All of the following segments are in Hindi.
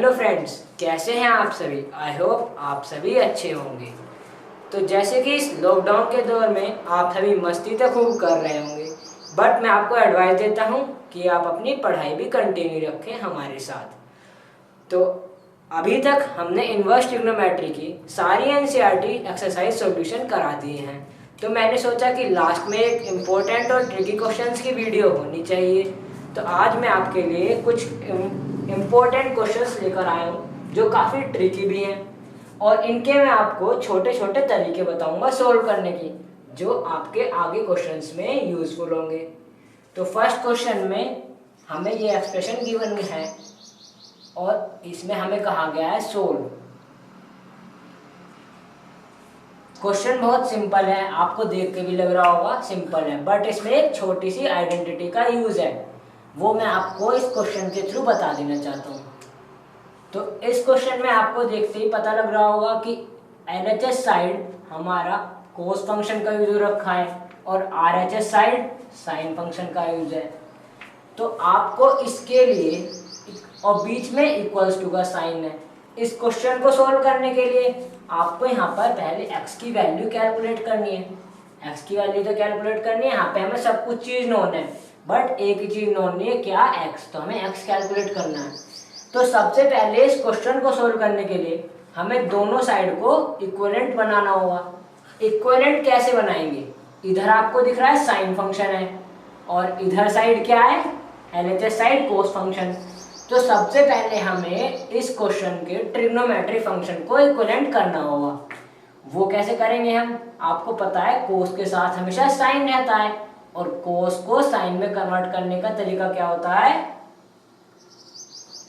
हेलो फ्रेंड्स, कैसे हैं आप सभी। आई होप आप सभी अच्छे होंगे। तो जैसे कि इस लॉकडाउन के दौर में आप सभी मस्ती तो खूब कर रहे होंगे, बट मैं आपको एडवाइस देता हूं कि आप अपनी पढ़ाई भी कंटिन्यू रखें हमारे साथ। तो अभी तक हमने इन्वर्स ट्रिग्नोमेट्री की सारी एनसीईआरटी एक्सरसाइज सॉल्यूशन करा दिए हैं। तो मैंने सोचा कि लास्ट में एक इम्पोर्टेंट और ट्रिकी क्वेश्चंस की वीडियो होनी चाहिए। तो आज मैं आपके लिए कुछ इम्पोर्टेंट क्वेश्चंस लेकर आया हूँ जो काफ़ी ट्रिकी भी हैं, और इनके मैं आपको छोटे छोटे तरीके बताऊंगा सॉल्व करने की, जो आपके आगे क्वेश्चंस में यूजफुल होंगे। तो फर्स्ट क्वेश्चन में हमें ये एक्सप्रेशन गिवन है और इसमें हमें कहा गया है सोल्व। क्वेश्चन बहुत सिंपल है, आपको देख के भी लग रहा होगा सिंपल है, बट इसमें एक छोटी सी आइडेंटिटी का यूज है, वो मैं आपको इस क्वेश्चन के थ्रू बता देना चाहता हूँ। तो इस क्वेश्चन में आपको देखते ही पता लग रहा होगा कि एलएचएस साइड हमारा कोस फंक्शन का यूज रखा है और आरएचएस साइड साइन फंक्शन का यूज है। तो आपको इसके लिए और बीच में इक्वल्स टू का साइन है। इस क्वेश्चन को सोल्व करने के लिए आपको यहाँ पर पहले x की वैल्यू कैलकुलेट करनी है। x की वैल्यू तो कैलकुलेट करनी है, यहाँ पे हमें सब कुछ चीज़ नोन है, बट एक ही चीज़ नोन नहीं है, क्या x। तो हमें x कैलकुलेट करना है। तो सबसे पहले इस क्वेश्चन को सोल्व करने के लिए हमें दोनों साइड को इक्विवेलेंट बनाना होगा। इक्विवेलेंट कैसे बनाएंगे, इधर आपको दिख रहा है साइन फंक्शन है और इधर साइड क्या है, एलएचएस साइड कोस फंक्शन। तो सबसे पहले हमें इस क्वेश्चन के ट्रिग्नोमेट्री फंक्शन को इक्विवेलेंट करना होगा। वो कैसे करेंगे हम, आपको पता है कोस के साथ हमेशा साइन रहता है और कोस को साइन में कन्वर्ट करने का तरीका क्या होता है,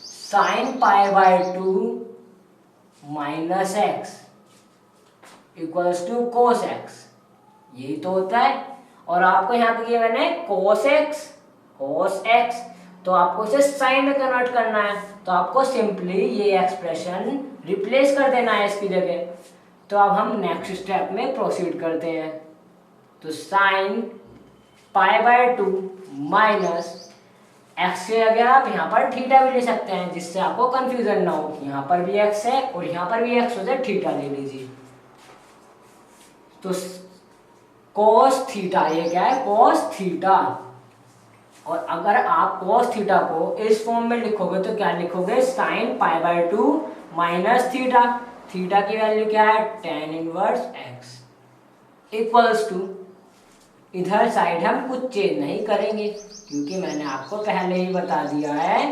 sine pi by 2 minus X equals to cos X, यही तो होता है। और आपको यहाँ पे मैंने कोस एक्स, तो आपको इसे साइन में कन्वर्ट करना है, तो आपको सिंपली ये एक्सप्रेशन रिप्लेस कर देना है इसकी जगह। तो अब हम नेक्स्ट स्टेप में प्रोसीड करते हैं। तो sign pi by 2 minus x से अगर आप यहाँ पर थीटा भी ले सकते हैं, जिससे आपको कंफ्यूजन ना हो कि यहाँ पर भी एक्स है और यहाँ पर भी एक्स हो जाए, थीटा ले लीजिए। तो कोस थीटा, ये क्या है, कोस थीटा। और अगर आप कोस थीटा को इस फॉर्म में लिखोगे तो क्या लिखोगे, sine pi by 2 minus theta. Theta की वैल्यू क्या है, tan inverse X equals to, इधर साइड हम कुछ चेंज नहीं करेंगे क्योंकि मैंने आपको पहले ही बता दिया है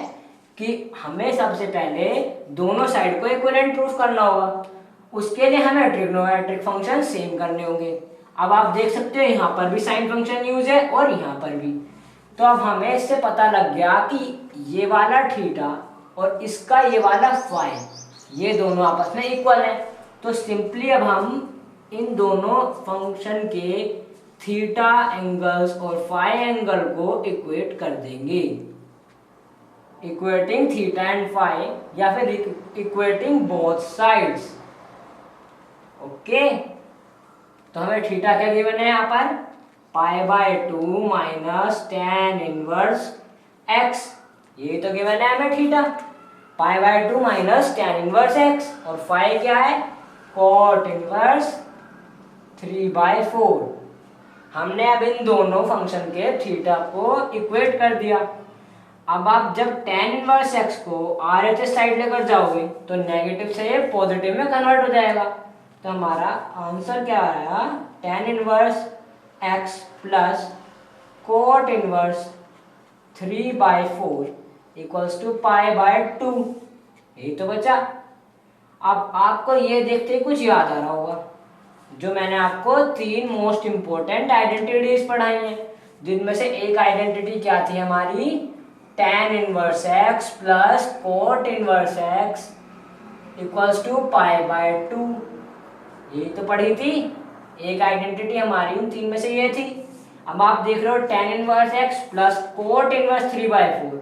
कि हमें सबसे पहले दोनों साइड को इक्विवेलेंट प्रूफ करना होगा। उसके लिए हमें ट्रिग्नोमेट्रिक फंक्शन सेम करने होंगे। अब आप देख सकते हो यहाँ पर भी साइन फंक्शन यूज है और यहाँ पर भी। तो अब हमें इससे पता लग गया कि ये वाला थीटा और इसका ये वाला फाई, ये दोनों आपस में इक्वल है। तो सिंपली अब हम इन दोनों फंक्शन के थीटा एंगल्स और फाई एंगल को इक्वेट कर देंगे, इक्वेटिंग थीटा एंड फाई, या फिर इक्वेटिंग बोथ साइड्स। ओके, तो हमें थीटा क्या गिवन है यहाँ पर, पाई by 2 minus tan inverse x, ये तो गिवन है हमें theta. Pi by 2 minus tan inverse x, और फाई क्या है, cot इनवर्स 3/4। हमने अब इन दोनों फंक्शन के थीटा को इक्वेट कर दिया। अब आप जब tan इनवर्स एक्स को आरएचएस साइड लेकर जाओगे तो नेगेटिव से ये पॉजिटिव में कन्वर्ट हो जाएगा। तो हमारा आंसर क्या आया, tan inverse X plus cot inverse 3/4 equals to pi by 2, यही तो बचा। अब आपको ये देखते ही कुछ याद आ रहा होगा, जो मैंने आपको 3 मोस्ट इंपोर्टेंट आइडेंटिटीज पढ़ाई हैं, जिनमें से एक आइडेंटिटी क्या थी हमारी, tan inverse X plus cot inverse X equals to pi by 2, यही तो पढ़ी थी। एक आइडेंटिटी हमारी उन 3 में से ये थी। अब आप देख रहे हो tan inverse X plus cot inverse 3/4।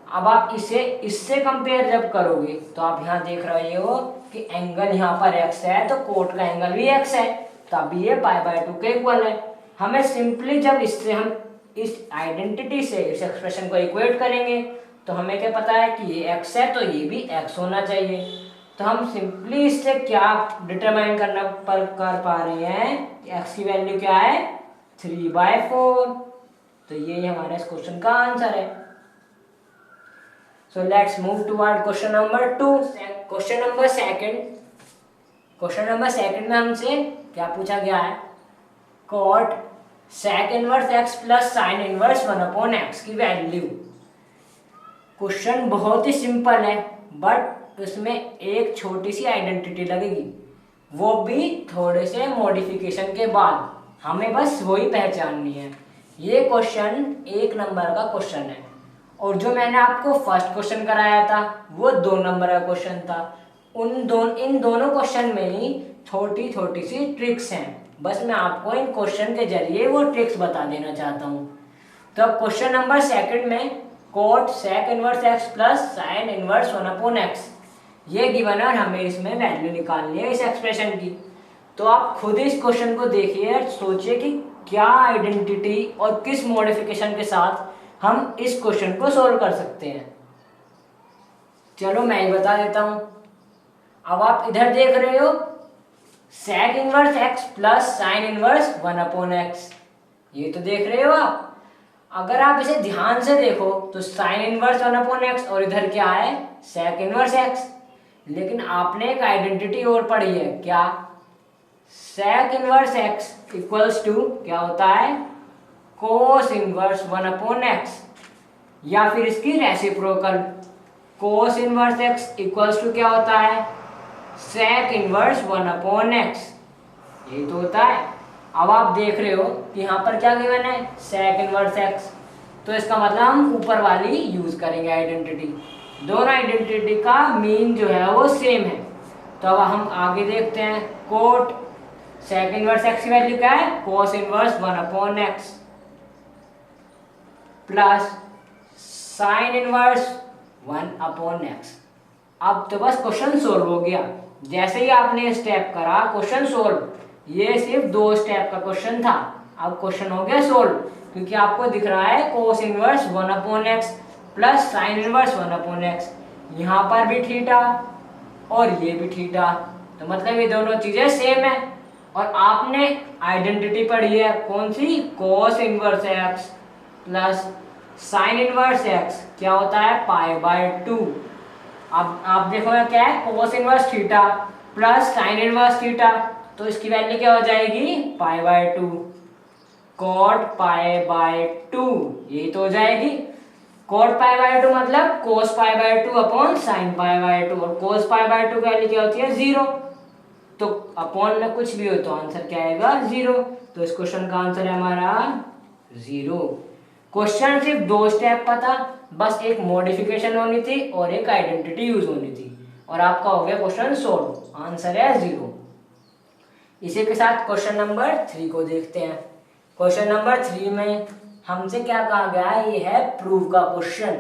अब आप इसे इससे कंपेयर जब करोगे तो आप यहाँ देख रहे हो कि एंगल यहाँ पर x है, तो कोट का एंगल भी x है, तब ये पाई बाय 2 के इक्वल है। हमें सिंपली जब इससे हम इस आइडेंटिटी से इस एक्सप्रेशन को इक्वेट करेंगे तो हमें क्या पता है कि ये x है तो ये भी x होना चाहिए। तो हम सिंपली इससे क्या डिटरमाइन कर पा रहे हैं कि x की वैल्यू क्या है 3/4। तो ये हमारे इस क्वेश्चन का आंसर है। So let's move toward question number 2। Question number second में हमसे क्या पूछा गया है, cot sec inverse x plus sine inverse 1/x की वैल्यू। क्वेश्चन बहुत ही सिंपल है बट उसमें एक छोटी सी आइडेंटिटी लगेगी, वो भी थोड़े से मॉडिफिकेशन के बाद। हमें बस वही पहचाननी है। ये क्वेश्चन 1 नंबर का क्वेश्चन है और जो मैंने आपको फर्स्ट क्वेश्चन कराया था वो 2 नंबर का क्वेश्चन था। इन दोनों क्वेश्चन में ही छोटी छोटी सी ट्रिक्स हैं, बस मैं आपको इन क्वेश्चन के जरिए वो ट्रिक्स बता देना चाहता हूँ। तो अब क्वेश्चन नंबर सेकंड में cot sec inverse x plus sine inverse 1/x ये गिवन है और हमें इसमें वैल्यू निकालनी है इस एक्सप्रेशन की। तो आप खुद इस क्वेश्चन को देखिए, सोचिए कि क्या आइडेंटिटी और किस मॉडिफिकेशन के साथ हम इस क्वेश्चन को सोल्व कर सकते हैं। चलो मैं ही बता देता हूं। अब आप इधर देख रहे हो sec inverse x plus sine inverse 1/x, ये तो देख रहे हो आप। अगर आप इसे ध्यान से देखो तो साइन इनवर्स 1/x और इधर क्या है sec इनवर्स x, लेकिन आपने एक आइडेंटिटी और पढ़ी है क्या, sec inverse x equals to क्या होता है cos इनवर्स 1/x, या फिर इसकी reciprocal cos inverse x equals to क्या होता है sec इनवर्स 1/x, यही तो होता है। अब आप देख रहे हो कि यहाँ पर क्या गिवन है sec इनवर्स x, तो इसका मतलब हम ऊपर वाली यूज करेंगे आइडेंटिटी। दोनों आइडेंटिटी का मीन जो है वो सेम है। तो अब हम आगे देखते हैं, कोट sec इनवर्स x की वैल्यू क्या है cos inverse 1/x plus sine inverse 1/x। अब तो बस क्वेश्चन सोल्व हो गया। जैसे ही आपने स्टेप करा क्वेश्चन सोल्व, ये सिर्फ 2 स्टेप का क्वेश्चन था, अब क्वेश्चन हो गया सोल्व, क्योंकि आपको दिख रहा है cos inverse 1/x plus sine inverse 1/x, यहाँ पर भी थीटा और ये भी थीटा, तो मतलब ये दोनों चीजें सेम है। और आपने आइडेंटिटी पढ़ी है कौन सी, cos inverse x plus sine inverse x क्या होता है π/2। अब आप देखो क्या है cos inverse theta plus sine inverse theta, तो इसकी वैल्यू क्या हो जाएगी π/2, cot π/2, यही तो हो जाएगी। cot π/2 मतलब cos π/2 अपॉन sin π/2, और cos π/2 की वैल्यू क्या होती है 0, तो अपॉन में कुछ भी हो तो आंसर क्या आएगा 0। तो इस क्वेश्चन का आंसर है हमारा 0। क्वेश्चन सिर्फ 2 स्टेप का था, बस एक मॉडिफिकेशन होनी थी और एक आइडेंटिटी यूज होनी थी, और आपका हो गया क्वेश्चन सोल्व, आंसर है 0। इसी के साथ क्वेश्चन नंबर 3 को देखते हैं। क्वेश्चन नंबर 3 में हमसे क्या कहा गया है, ये है प्रूव का क्वेश्चन।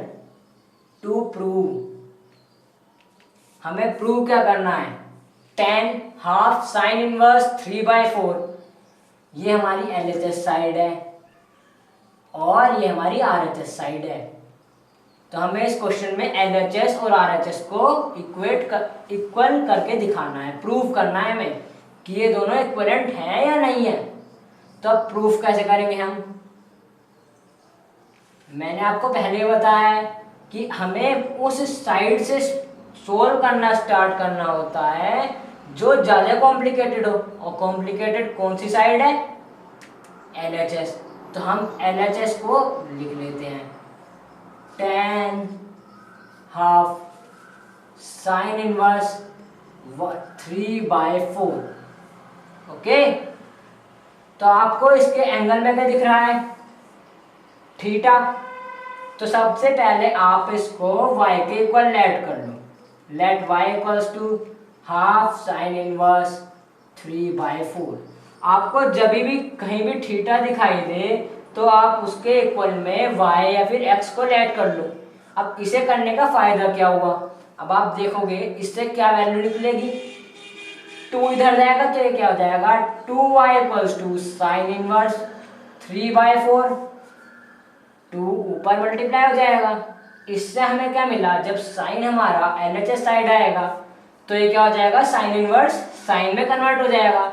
टू प्रूव, हमें प्रूव क्या करना है, tan हाफ साइन इनवर्स 3/4, ये हमारी LHS साइड है और ये हमारी RHS साइड है। तो हमें इस क्वेश्चन में LHS और RHS को इक्वल करके दिखाना है, प्रूव करना है हमें कि ये दोनों इक्विवेलेंट हैं या नहीं है। तो अब प्रूफ कैसे करेंगे हम, मैंने आपको पहले बताया है कि हमें उस साइड से सोल्व करना स्टार्ट करना होता है जो ज़्यादा कॉम्प्लिकेटेड हो, और कॉम्प्लिकेटेड कौन सी साइड है LHS। तो हम LHS को लिख लेते हैं, tan half sine inverse 3/4। Okay, तो आपको इसके एंगल में क्या दिख रहा है थीटा। तो सबसे पहले आप इसको y के इक्वल लेट कर लो, let y equals to half sine inverse 3/4। आपको जब भी कहीं भी थीटा दिखाई दे तो आप उसके इक्वल में y या फिर x को लेट कर लो। अब इसे करने का फायदा क्या हुआ, अब आप देखोगे इससे क्या वैल्यू निकलेगी, 2 इधर जाएगा तो ये क्या हो जाएगा 2y equals to sign inverse 3/4, 2 ऊपर मल्टीप्लाई हो जाएगा इससे हमें क्या मिला, जब साइन हमारा LHS साइड आएगा तो ये क्या हो जाएगा, साइन इनवर्स साइन में कन्वर्ट हो जाएगा।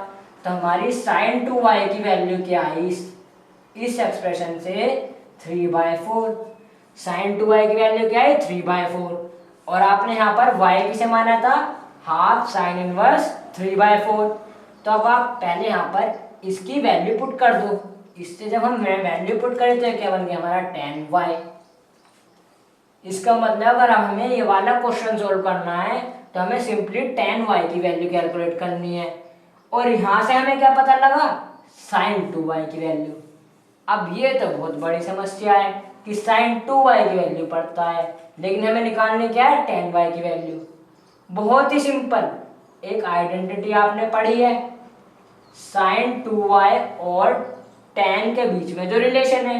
तो हमारी साइन 2y की वैल्यू क्या आई इस एक्सप्रेशन से 3/4। साइन 2y की वैल्यू क्या है 3/4, और आपने यहाँ पर y किसे माना था, हाफ साइन इनवर्स 3/4। तो अब आप पहले यहाँ पर इसकी वैल्यू पुट कर दो। इससे जब हम वैल्यू पुट करें तो क्या बन गया हमारा tan y। इसका मतलब अगर हमें ये वाला क्वेश्चन सोल्व करना है तो हमें सिंपली tan y की वैल्यू कैलकुलेट करनी है, और यहाँ से हमें क्या पता लगा, sin 2y की वैल्यू। अब ये तो बहुत बड़ी समस्या है कि sin 2y की वैल्यू पड़ता है, लेकिन हमें निकालनी क्या है, tan y की वैल्यू। बहुत ही सिंपल, एक आइडेंटिटी आपने पढ़ी है, sin 2y और tan के बीच में जो रिलेशन है,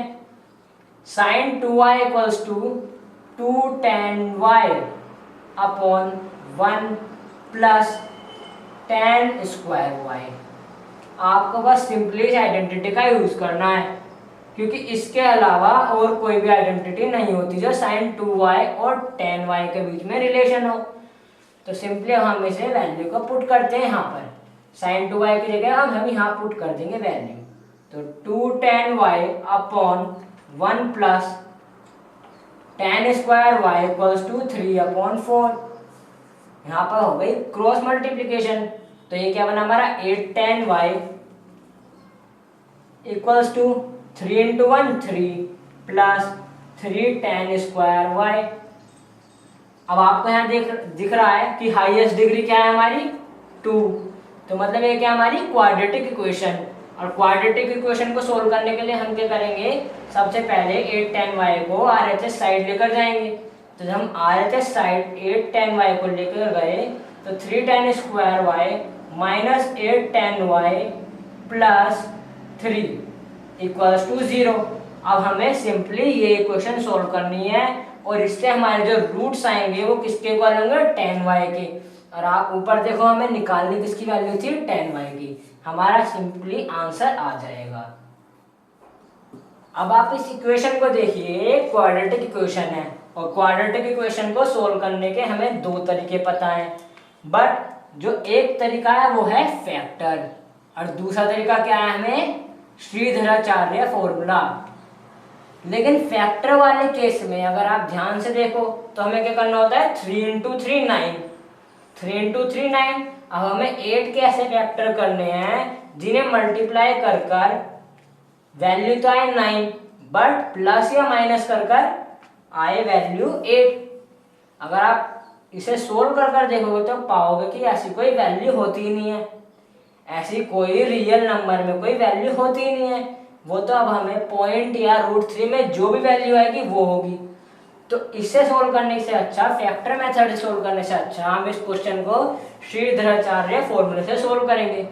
sin 2y equals to 2 tan y upon 1 plus tan square y। आपको बस सिंपली इस आइडेंटिटी का यूज करना है, क्योंकि इसके अलावा और कोई भी आइडेंटिटी नहीं होती जो sin 2y और tan y के बीच में रिलेशन हो। तो सिंपली हम इसे वैल्यू को पुट करते हैं यहाँ पर, sin 2y की जगह हम यहाँ पुट कर देंगे वैल्यू। तो 2 tan y upon 1 plus tan square y equals to 3/4। यहाँ पर हो गई क्रॉस मल्टीप्लीकेशन, तो ये क्या बना हमारा 8 tan y equals to 3 × 1 3 plus 3 tan square y। अब आपको यहाँ दिख रहा है कि हाईएस्ट डिग्री क्या है हमारी 2, तो मतलब ये क्या हमारी क्वाड्रेटिक इक्वेशन। और क्वाड्रेटिक इक्वेशन को सोल्व करने के लिए हम क्या करेंगे, सबसे पहले 8 tan y को RHS साइड लेकर जाएंगे। तो जब हम RHS साइड 8 tan y को लेकर गए तो 3 tan square y minus 8 tan y plus 3 equals to 0। अब हमें सिंपली ये इक्वेशन सोल्व करनी है, और इससे हमारे जो रूट्स आएंगे वो किसके इक्वल होंगे, tan y के। और आप ऊपर देखो हमें निकालनी किसकी वैल्यू थी, tan y की। हमारा सिंपली आंसर आ जाएगा। अब आप इस इक्वेशन को देखिए, क्वाड्रेटिक इक्वेशन है, और क्वाड्रेटिक इक्वेशन को सोल्व करने के हमें दो तरीके पता हैं, बट जो एक तरीका है वो है फैक्टर, और दूसरा तरीका क्या है, हमें श्रीधराचार्य फॉर्मूला। लेकिन फैक्टर वाले केस में अगर आप ध्यान से देखो तो हमें क्या करना होता है, 3 × 3 9, 3 × 3 9। अब हमें 8 के ऐसे फैक्टर करने हैं जिन्हें मल्टीप्लाई कर कर वैल्यू तो आए 9, बट प्लस या माइनस कर कर आए वैल्यू 8। अगर आप इसे सोल्व कर कर देखोगे तो पाओगे कि ऐसी कोई वैल्यू होती ही नहीं है, ऐसी कोई रियल नंबर में कोई वैल्यू होती ही नहीं है। वो तो अब हमें पॉइंट या √3 में जो भी वैल्यू आएगी वो होगी। तो इसे सोल्व करने से अच्छा, फैक्टर मेथड से सोल्व करने से अच्छा हम इस क्वेश्चन को श्रीधराचार्य फॉर्मूले से सोल्व करेंगे।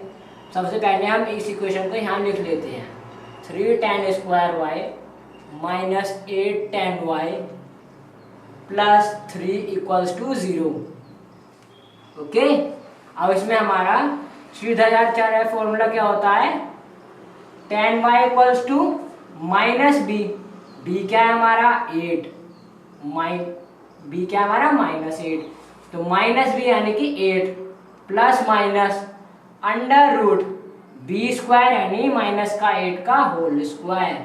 सबसे पहले हम इस इक्वेशन को यहाँ लिख लेते हैं, 3 tan square y minus 8 tan y plus 3 equals to 0। Okay, अब इसमें हमारा श्रीधराचार्य फॉर्मूला क्या होता है, tan y equals to minus b क्या है हमारा 8, b क्या है हमारा -8, तो माइनस b यानी कि 8 plus minus under root b² यानी माइनस का 8 का होल स्क्वायर,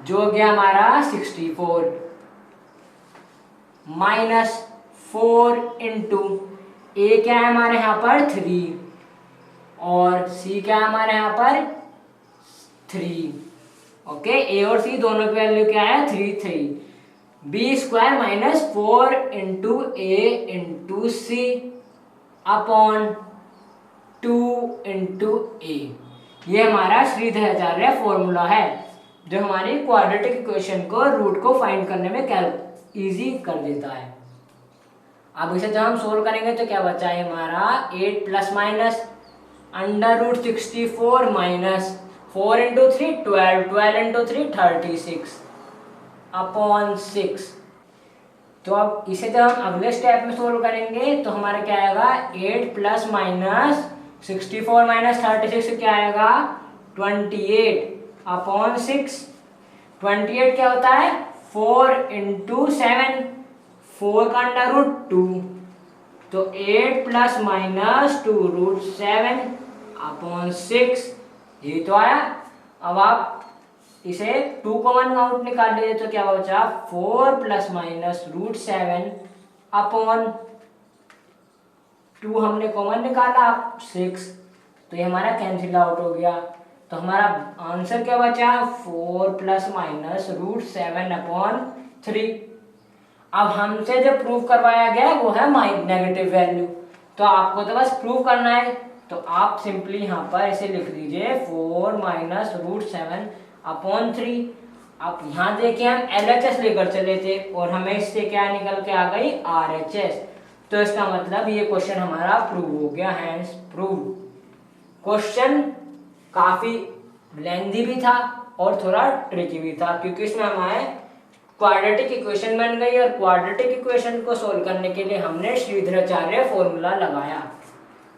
जो हो गया हमारा 64, -4 इंटू a क्या है हमारे यहाँ पर 3 और c क्या है हमारे यहाँ पर 3। ओके, a और c दोनों की वैल्यू क्या है 3 b² minus 4 into a into c upon 2 into a। ये हमारा श्रीधराचार्य फॉर्मूला है जो हमारी क्वाड्रेटिक इक्वेशन को रूट को फाइंड करने में इजी कर देता है। अब इसे जब हम सोल्व करेंगे तो क्या बचा है हमारा 8 plus minus under root 64 minus 4 into 3 12, 12 into 3 36 upon 6। तो अब इसे जब हम अगले स्टेप में सोल्व करेंगे तो हमारा क्या आएगा 8 प्लस माइनस 64 माइनस 36 क्या आएगा 28 अपॉन 6। 28 क्या होता है 4 इंटू 7, 4 का अंडर रूट 2, तो 8 प्लस माइनस 2 रूट 7 अपॉन 6, ये तो आया। अब आप इसे 2 कॉमन आउट निकाल लीजिए तो क्या बचा 4 प्लस माइनस रूट 7 अपॉन 2 हमने कॉमन निकाला 6, तो ये हमारा कैंसिल आउट हो गया। तो हमारा आंसर क्या बचा 4 प्लस माइनस रूट 7 अपॉन 3। अब हमसे जो प्रूव करवाया गया वो है नेगेटिव वैल्यू, तो आपको तो बस प्रूव करना है। तो आप सिंपली यहाँ पर इसे लिख दीजिए 4 माइनस रूट 7 अपॉन 3। अब यहाँ देखिए हम LHS लेकर चले थे और हमें इससे क्या निकल के आ गई RHS, तो इसका मतलब ये क्वेश्चन हमारा प्रूव हो गया, हैंस प्रूव। क्वेश्चन काफी लेंथी भी था और थोड़ा ट्रिकी भी था, क्योंकि इसमें हमारे क्वाड्रेटिक इक्वेशन बन गई और क्वाड्रेटिक इक्वेशन को सोल्व करने के लिए हमने श्रीधराचार्य फॉर्मूला लगाया।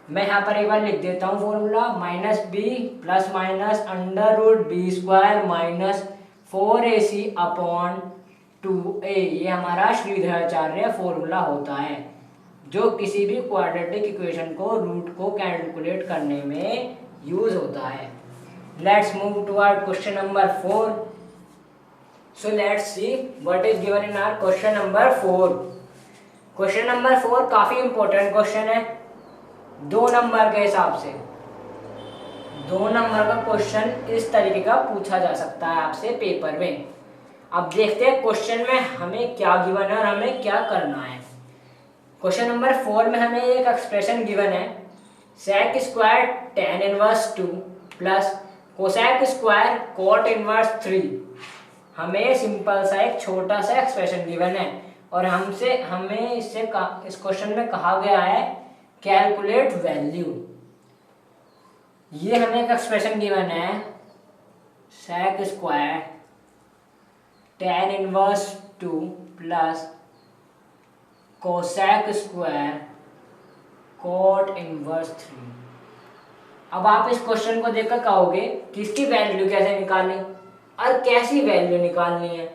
मैं यहाँ पर एक बार लिख देता हूँ formula, minus B plus minus under root B square minus 4AC upon 2A, ये हमारा श्रीधराचार्य फॉर्मूला होता है जो किसी भी क्वाड्रेटिक इक्वेशन को रूट को कैलकुलेट करने में यूज होता है। Let's move toward question number 4। So let's see what is given in our question number 4। Question number 4 काफी इंपॉर्टेंट क्वेश्चन है 2 नंबर के हिसाब से। 2 नंबर का क्वेश्चन इस तरीके का पूछा जा सकता है आपसे पेपर में। अब देखते हैं क्वेश्चन में हमें क्या गिवन है और हमें क्या करना है। क्वेश्चन नंबर 4 में हमें एक एक्सप्रेशन गिवन है sec square tan inverse 2 plus cosec square cot inverse 3। हमें सिंपल सा एक छोटा सा एक्सप्रेशन गिवन है और हमें इस क्वेश्चन में कहा गया है कैलकुलेट वैल्यू। ये हमें एक एक्सप्रेशन गिवन है sec square tan inverse 2 plus cosec square cot inverse 3। अब आप इस क्वेश्चन को देखकर कहोगे कि इसकी वैल्यू कैसे निकालें और कैसी वैल्यू निकालनी है।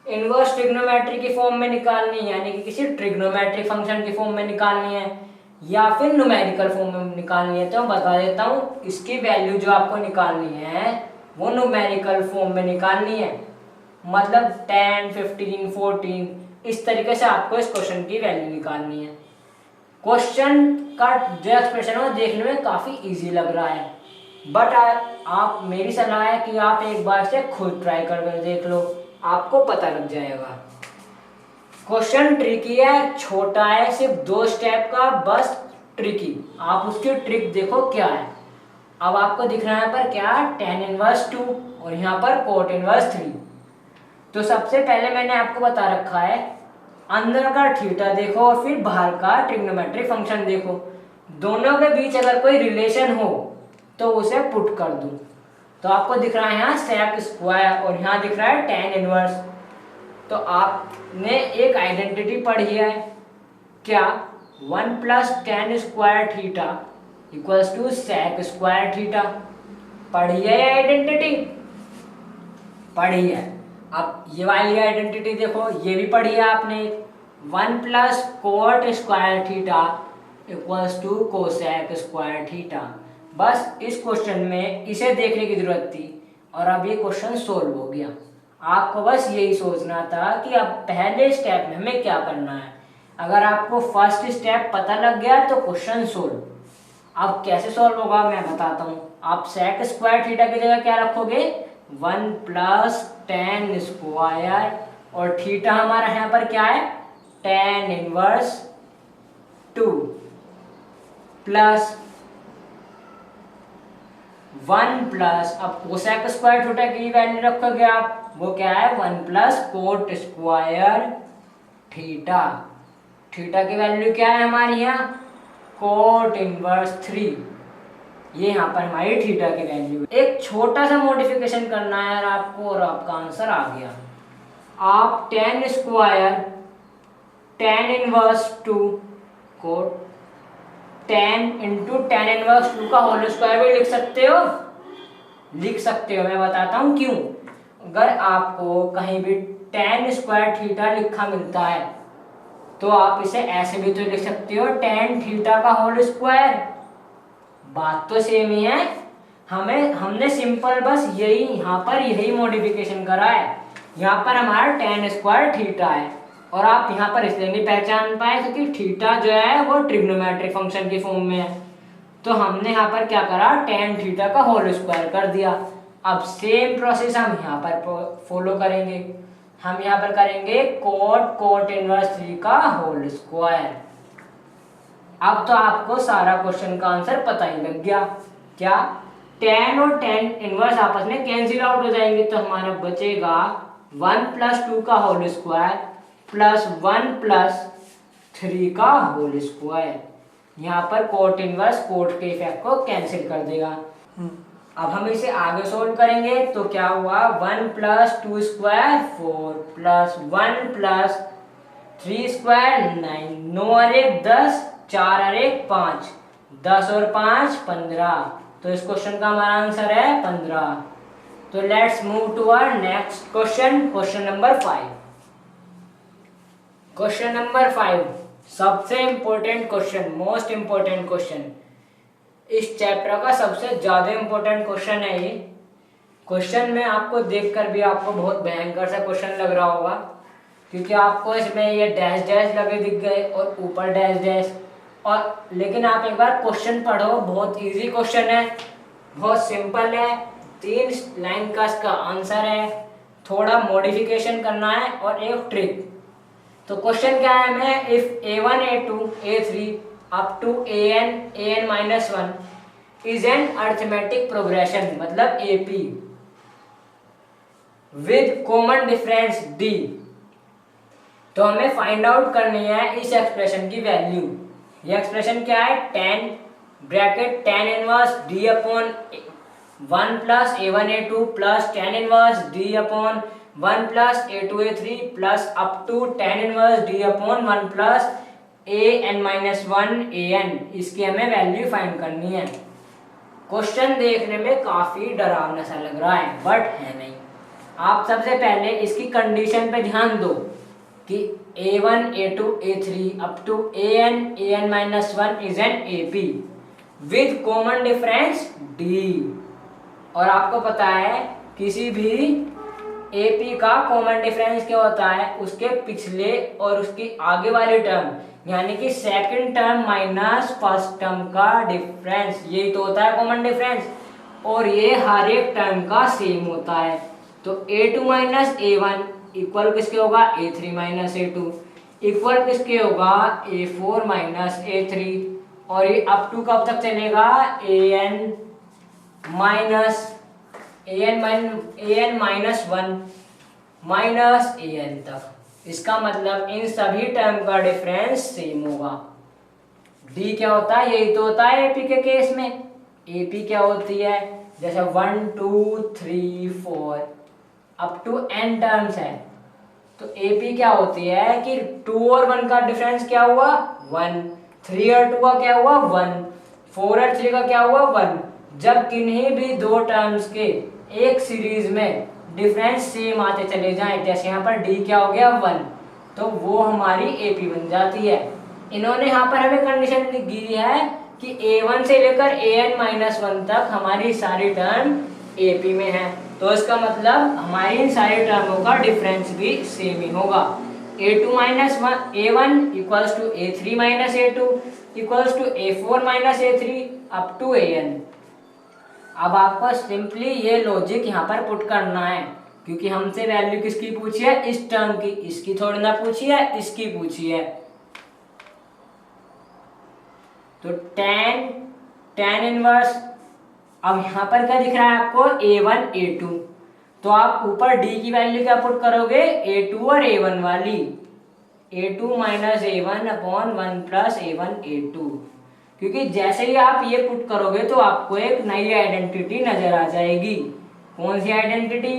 इनवर्स ट्रिग्नोमेट्री की फॉर्म में निकालनी है, यानी कि किसी ट्रिग्नोमेट्रिक फंक्शन की फॉर्म में निकालनी है, या फिर न्यूमेरिकल फॉर्म में निकालनी है। तो मैं बता देता हूँ इसकी वैल्यू जो आपको निकालनी है वो न्यूमेरिकल फॉर्म में निकालनी है, मतलब 10, 15, 14 इस तरीके से आपको इस क्वेश्चन की वैल्यू निकालनी है। क्वेश्चन का जो एक्सप्रेशन है देखने में काफी इजी लग रहा है, बट आप मेरी सलाह है कि आप एक बार से खुद ट्राई करके देख लो, आपको पता लग जाएगा। क्वेश्चन ट्रिकी है, छोटा है, सिर्फ 2 स्टेप का बस ट्रिकी। आप उसकी ट्रिक देखो क्या है। अब आपको दिख रहा है पर क्या tan इनवर्स 2 और यहाँ पर cot इनवर्स 3। तो सबसे पहले मैंने आपको बता रखा है अंदर का थीटा देखो और फिर बाहर का ट्रिग्नोमेट्रिक फंक्शन देखो, दोनों के बीच अगर कोई रिलेशन हो तो उसे पुट कर दूं। तो आपको दिख रहा है यहाँ sec स्क्वायर और यहाँ दिख रहा है tan इनवर्स। तो आपने एक आइडेंटिटी पढ़ी है क्या, 1 plus tan square theta equals to sec square theta. पढ़ी है आइडेंटिटी, पढ़ी है। अब ये वाली आइडेंटिटी देखो, ये भी पढ़ी है आपने, 1 plus cot square theta equals to cosec square theta. बस इस क्वेश्चन में इसे देखने की जरूरत थी और अब ये क्वेश्चन सोल्व हो गया। आपको बस यही सोचना था कि अब पहले स्टेप में हमें क्या करना है। अगर आपको फर्स्ट स्टेप पता लग गया तो क्वेश्चन सोल्व। अब कैसे सोल्व होगा मैं बताता हूँ। आप sec स्क्वायर थीटा की जगह क्या रखोगे, 1 प्लस tan स्क्वायर और थीटा हमारा यहाँ पर क्या है tan इनवर्स 2 प्लस 1 प्लस, अब कोसेक स्क्वायर थीटा की वैल्यू रखोगे आप, वो क्या है 1 plus coat square theta. Theta की वैल्यू क्या है हमारी यहाँ कोट इनवर्स 3। ये यहाँ पर हमारी थीटा की वैल्यू। एक छोटा सा मॉडिफिकेशन करना है यार आपको और आपका आंसर आ गया। आप tan स्क्वायर tan इनवर्स 2 को tan इंटू tan इनवर्स 2 का होल स्क्वायर भी लिख सकते हो, मैं बताता हूँ क्यों। अगर आपको कहीं भी tan स्क्वायर थीटा लिखा मिलता है तो आप इसे ऐसे भी तो लिख सकते हो tan थीटा का होल स्क्वायर। बात तो सेम ही है, हमने सिंपल बस यही यहाँ पर यही मॉडिफिकेशन करा है। यहाँ पर हमारा tan स्क्वायर थीटा है और आप यहाँ पर इसलिए नहीं पहचान पाए क्योंकि थीटा जो है वो ट्रिग्नोमेट्रिक फंक्शन की फॉर्म में है। तो हमने यहाँ पर क्या करा, tan थीटा का होल स्क्वायर कर दिया। अब सेम प्रोसेस हम यहाँ पर फॉलो करेंगे। हम यहाँ पर करेंगे cot इनवर्स 3 का होल स्क्वायर। अब तो आपको सारा क्वेश्चन का आंसर पता ही लग गया। क्या tan और tan इनवर्स आपस में कैंसिल आउट हो जाएंगे, तो हमारा बचेगा 1 + 2 का होल स्क्वायर प्लस 1 + 3 का होल स्क्वायर। यहाँ पर कोट इनवर्स कोट के इफेक्ट को कैंसिल कर देगा। अब हम इसे आगे सोल्व करेंगे तो क्या हुआ, 1 + 2 स्क्वायर 4 प्लस 1 + 3 स्क्वायर 9, 9 और 1 10, 4 और 1 5, 10 और 5 15। तो इस क्वेश्चन का हमारा आंसर है 15। तो let's move to our next question, question number 5। Question number 5 सबसे important question, most important question, इस चैप्टर का सबसे ज्यादा इंपॉर्टेंट क्वेश्चन है ये। क्वेश्चन में आपको देखकर भी आपको बहुत भयंकर सा क्वेश्चन लग रहा होगा क्योंकि आपको इसमें ये डैश डैश लगे दिख गए और ऊपर डैश डैश, और लेकिन आप एक बार क्वेश्चन पढ़ो, बहुत इजी क्वेश्चन है, बहुत सिंपल है, 3 लाइन का इसका आंसर है, थोड़ा मॉडिफिकेशन करना है और एक ट्रिक। तो क्वेश्चन क्या है, हमें if a1 a2 a3 up to an -1 is an arithmetic progression, मतलब AP with common difference d, तो हमें फाइंड आउट करनी है इस एक्सप्रेशन की वैल्यू। ये एक्सप्रेशन क्या है, tan inverse d upon 1 + a1 a2 plus tan inverse d upon 1 + a2 a3 plus up to tan inverse d upon 1 + an-1 an। इसकी हमें वैल्यू फाइंड करनी है। क्वेश्चन देखने में काफी डरावना सा लग रहा है बट है नहीं। आप सबसे पहले इसकी कंडीशन पे ध्यान दो कि a1 a2 a3 up to an-1 is an AP with common difference d। और आपको पता है किसी भी AP का कॉमन डिफरेंस क्या होता है, उसके पिछले और उसकी आगे वाली टर्म, यानी कि second term minus first term का डिफरेंस, यही तो होता है कॉमन डिफरेंस। और ये हर एक टर्म का सेम होता है। तो a2 - a1 इक्वल किसके होगा, a3 - a2 इक्वल किसके होगा, a4 - a3। और ये अप टू कब तक चलेगा, an-1 an तक। इसका मतलब इन सभी टर्म का डिफरेंस सेम होगा। d क्या होता है, यही तो होता है AP के केस में। AP क्या होती है, जैसे 1 2 3 4 अप टू n टर्म्स है, तो AP क्या होती है कि 2 और 1 का डिफरेंस क्या हुआ, 1, 3 और 2 का क्या हुआ, 1, 4 और 3 का क्या हुआ, 1। जब किन्हीं भी दो टर्म्स के एक सीरीज में डिफरेंस सेम आते चले जाएं, जैसे यहाँ पर d क्या हो गया 1, तो वो हमारी AP बन जाती है। इन्होंने यहाँ पर हमें कंडीशन दी है कि a1 से लेकर an-1 तक हमारी सारी टर्म AP में है, तो इसका मतलब हमारी इन सारी टर्मों का डिफरेंस भी सेम ही होगा। a2 - a1 equals to a3 - a2 equals to a4 - a3 up to an। अब आपको सिंपली ये लॉजिक यहाँ पर पुट करना है क्योंकि हमसे वैल्यू किसकी पूछी है, इस टर्म की, इसकी थोड़ी ना पूछी है, इसकी पूछी है। तो tan इनवर्स, अब यहाँ पर क्या दिख रहा है आपको, a1 a2, तो आप ऊपर d की वैल्यू क्या पुट करोगे, a2 और a1 वाली, a2 - a1 upon 1 + a1 a2, क्योंकि जैसे ही आप ये पुट करोगे तो आपको एक नई आइडेंटिटी नजर आ जाएगी। कौन सी identity,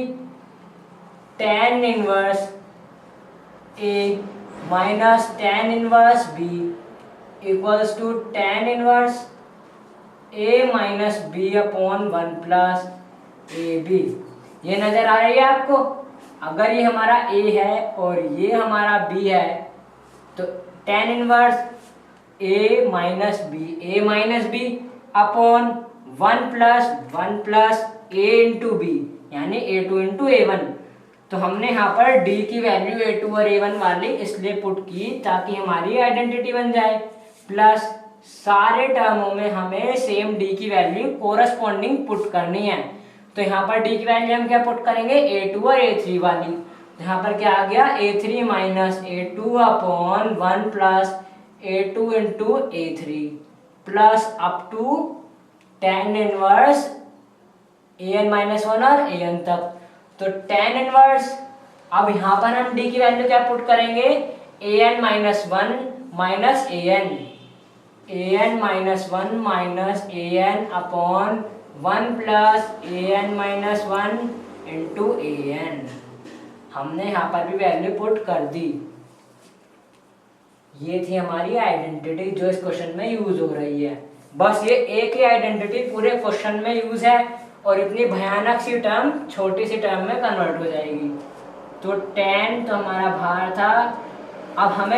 tan inverse a minus tan inverse b equals to tan inverse a minus b upon 1 + ab। ये नजर आ रही है आपको। अगर ये हमारा a है और ये हमारा b है, तो tan inverse a minus b upon 1 plus a into बी, यानी a2 इंटू a1। तो हमने यहाँ पर d की वैल्यू a2 और a1 वाली इसलिए पुट की ताकि हमारी आइडेंटिटी बन जाए, प्लस सारे टर्मों में हमें सेम d की वैल्यू कोरस्पॉन्डिंग पुट करनी है। तो यहाँ पर d की वैल्यू हम क्या पुट करेंगे, a2 और a3 वाली। तो यहाँ पर क्या आ गया, a3 minus a2 upon 1 plus a2 into a3 plus up to tan inverse an minus 1 और an तक। तो tan इनवर्स, अब यहाँ पर हम d की वैल्यू क्या पुट करेंगे, an minus 1 minus an minus 1 minus an upon 1 plus an minus 1 into an। हमने यहाँ पर भी वैल्यू पुट कर दी। ये थी हमारी आइडेंटिटी जो इस क्वेश्चन में यूज हो रही है। बस ये एक ही आइडेंटिटी पूरे क्वेश्चन में यूज है और इतनी भयानक सी टर्म छोटी सी टर्म में कन्वर्ट हो जाएगी। तो tan तो हमारा बाहर था। अब हम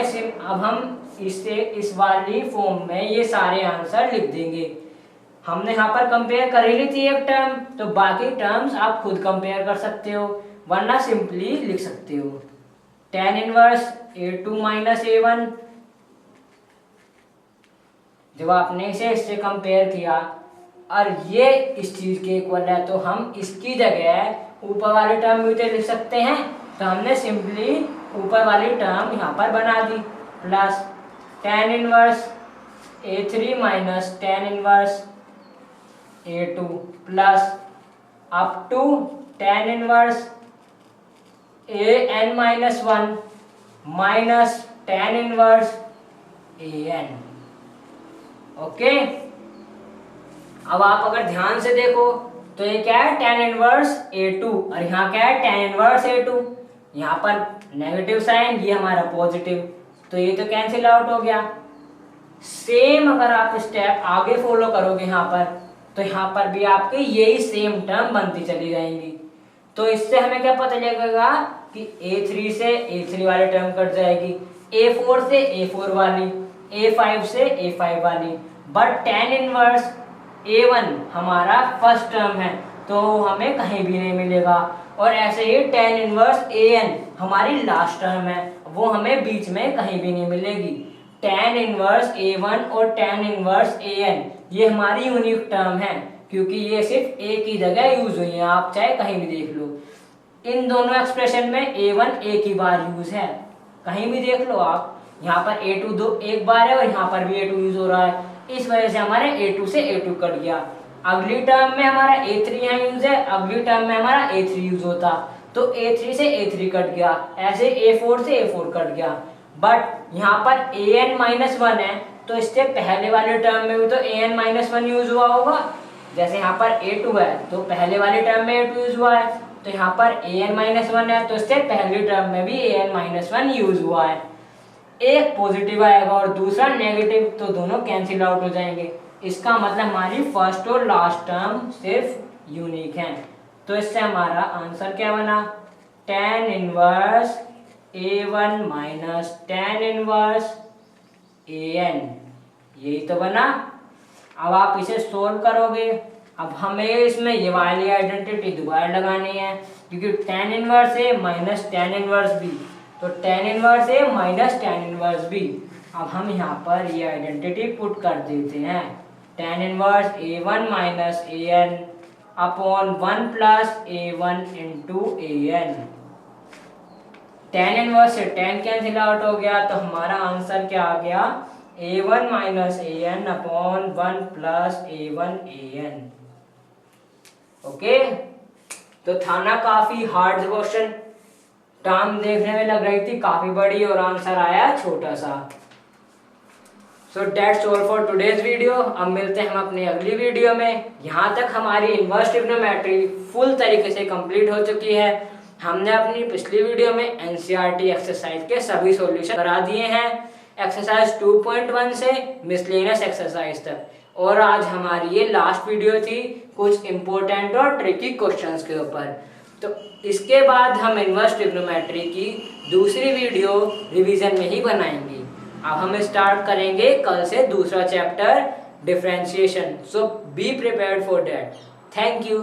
इसे इस वाली फॉर्म में ये सारे आंसर लिख देंगे। हमने यहाँ पर कंपेयर कर ही ली थी एक टर्म, तो बाकी टर्म्स आप खुद कंपेयर कर सकते हो, वरना सिंपली लिख सकते हो। tan inverse a2 minus a1, जब आपने इसे इससे कंपेयर किया और ये इस चीज के इक्वल है, तो हम इसकी जगह ऊपर वाली टर्म भी तो लिख सकते हैं। तो हमने सिंपली ऊपर वाली टर्म यहाँ पर बना दी, plus tan inverse a3 minus tan inverse a2 plus up to tan inverse an minus 1 minus tan inverse an। Okay, अब आप अगर ध्यान से देखो तो ये क्या है, tan इनवर्स a2 और यहाँ क्या है, tan इनवर्स a2। यहाँ पर नेगेटिव साइन, ये हमारा पॉजिटिव, तो ये तो कैंसिल आउट हो गया। सेम अगर आप स्टेप आगे फॉलो करोगे यहाँ पर, तो यहाँ पर भी आपकी यही सेम टर्म बनती चली जाएंगी। तो इससे हमें क्या पता लगेगा कि a3 से a3 वाली टर्म कट जाएगी, a4 से a4 वाली, a5 से a5 वाली। बट tan इनवर्स a1 हमारा फर्स्ट टर्म है तो हमें कहीं भी नहीं मिलेगा, और ऐसे ही tan इनवर्स an हमारी लास्ट टर्म है, वो हमें बीच में कहीं भी नहीं मिलेगी। tan इनवर्स a1 और tan इनवर्स an ये हमारी यूनिक टर्म है, क्योंकि ये सिर्फ एक ही जगह यूज हुई है, आप चाहे कहीं भी देख लो। इन दोनों एक्सप्रेशन में a1 एक ही बार यूज है, कहीं भी देख लो आप। यहाँ पर a2 एक बार है और यहाँ पर भी a2 यूज हो रहा है, इस वजह से हमारे a2 से a2 कट गया। अगली टर्म में हमारा a3 यहाँ यूज है, अगली टर्म में हमारा a3 यूज होता, तो a3 से a3 कट गया, ऐसे a4 से a4 कट गया। बट यहाँ पर an माइनस 1 है, तो इससे पहले वाले टर्म में भी तो an माइनस 1 यूज हुआ होगा। जैसे यहाँ पर a2 है तो पहले वाले टर्म में a2 यूज हुआ है, तो यहाँ पर an माइनस 1 है तो इससे पहले टर्म में भी an माइनस 1 यूज हुआ है। एक पॉजिटिव आएगा और दूसरा नेगेटिव, तो दोनों कैंसिल आउट हो जाएंगे। इसका मतलब हमारी फर्स्ट और लास्ट टर्म सिर्फ यूनिक हैं। तो इससे हमारा आंसर क्या बना, tan inverse a1 minus tan inverse an, यही तो बना। अब आप इसे सोल्व करोगे, अब हमें इसमें ये वाली आइडेंटिटी दोबारा लगानी है, क्योंकि tan inverse a minus tan inverse b, तो tan inverse a minus tan inverse b। अब हम यहाँ पर ये आइडेंटिटी पुट कर देते हैं, tan inverse a1 minus an upon 1 plus a1 into an। tan inverse से tan कैंसिल आउट हो गया, तो हमारा आंसर क्या आ गया, a1 minus an upon 1 plus a1 an। Okay, तो था ना काफी हार्ड क्वेश्चन, टर्म देखने में लग रही थी काफी बड़ी और आंसर आया छोटा सा। So that's all for today's video. अब मिलते हैं हम अपनी अगली वीडियो में। यहाँ तक हमारी इनवर्स ट्रिग्नोमेट्री फुल तरीके से कंप्लीट हो चुकी है। हमने अपनी पिछली वीडियो में एनसीईआरटी एक्सरसाइज के सभी सॉल्यूशन करा दिए हैं, एक्सरसाइज 2.1 से मिसलेनियस एक्सरसाइज तक, और आज हमारी ये लास्ट वीडियो थी कुछ इंपॉर्टेंट और ट्रिकी क्वेश्चंस के ऊपर। तो इसके बाद हम इनवर्स ट्रिग्नोमेट्री की दूसरी वीडियो रिवीजन में ही बनाएंगे। अब हम स्टार्ट करेंगे कल से दूसरा chapter differentiation, so be prepared for that. Thank you.